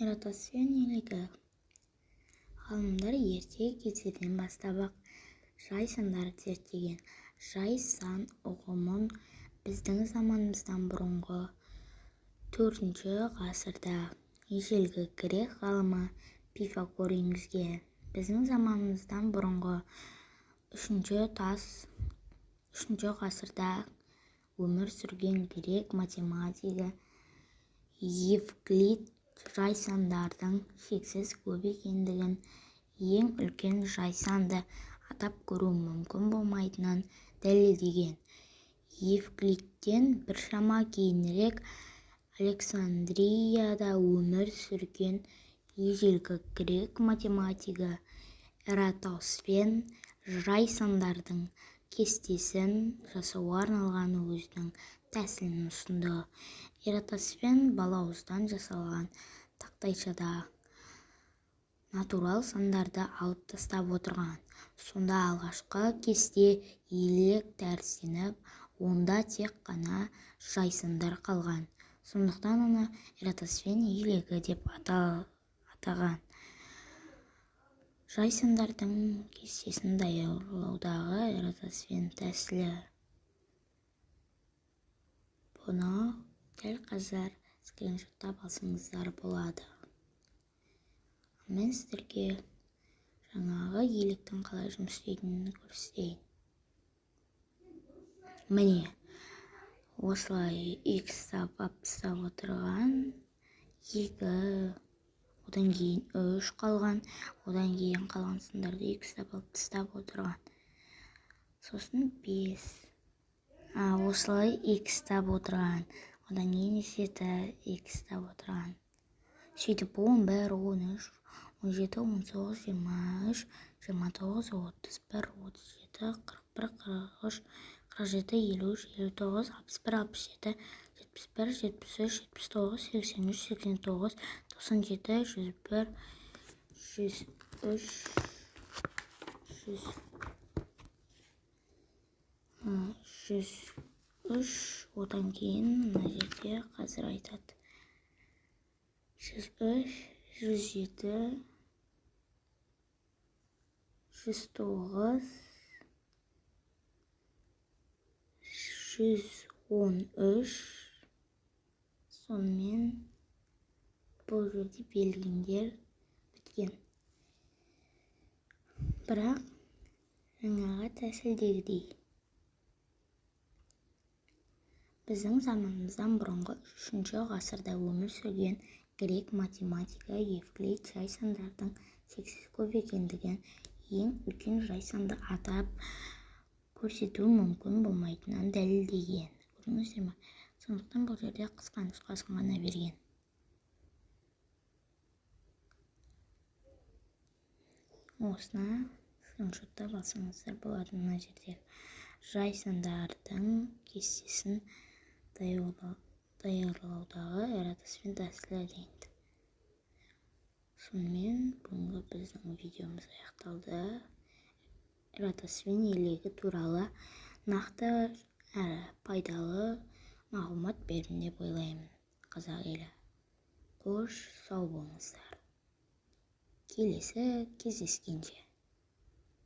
Эратосфен елігі. Ғалымдар ерте кездерден бастап жай сандарды зерттеген. Жай сан ұғымын біздің заманымыздан бұрынғы 4-ші ғасырда ежелгі грек ғалымы Пифагор енгізген. Біздің заманымыздан бұрынғы 3-ші ғасырда өмір сүрген грек математигі Евклид жай сандардың шексіз көп екендігін, ең үлкен жай санды атап көру мүмкін болмайтынын дәлелдеген. Евклидтен біршама кейінірек Александрияда өмір сүрген ежелгі грек математигі Эратосфен жай сандардың кестесін жасауға арналған өзінің тәсілін ұсынды. Эратосфен балауыздан жасалған тақтайшада натурал сандарды алып тастап отырған. Сонда алғашқы кесте иілек тәрізденіп, онда тек қана жай сандар қалған. Сондықтан оны Эратосфен иілегі деп атаған. Жай сандардың кестесін даярлаудағы Эратосфен тәсілі. Бұны дәл қазір скриншоттап алсаңыздар болады. Мен сіздерге жаңағы иеліктің қалай жұмыс істейтінін көрсетейін. Міне, осылай x-тап тастап отырған, 2, одан кейін 3 қалған, одан кейін қалған сандарды x-тап тастап отырған. Сосын 5. Осылай x-тап отырған. Одан кейін 7 x-тап отырған. Сөйтіп 11, 13, 17, 18, 23, 29, 31, 37, 41, 43, 47, 53, 59, 61, 67, 71, 73, 79, 83, 89, 97, 103, одан кейін мына жерде қазір айтады. 103, 107, 109, 113, сонымен бұл жерде белгілер біткен. Бірақ жаңағы тәсілдегідей. Біздің заманымыздан бұрынғы 3-ші ғасырда өмір сүрген грек математигі Евклид жай сандардың шексіз көп екендігін, ең үлкен жай санды атап көрсету мүмкін болмайтынын дәлелдеген. Көрдіңіздер ме? Сондықтан бұл жерде қысқа нұсқасын ғана берген. Осыны скриншоттап алсаңыздар болады. Мына жерде жай сандардың кестесін даярлаудағы Эратосфен тәсілі дейінді. Сонымен бүгінгі біздің видеомыз аяқталды. Эратосфен елігі туралы нақты әрі пайдалы мағлұмат бердім деп ойлаймын. Қазақ елі. Қош сау болыңыздар. Келесі кездескенше.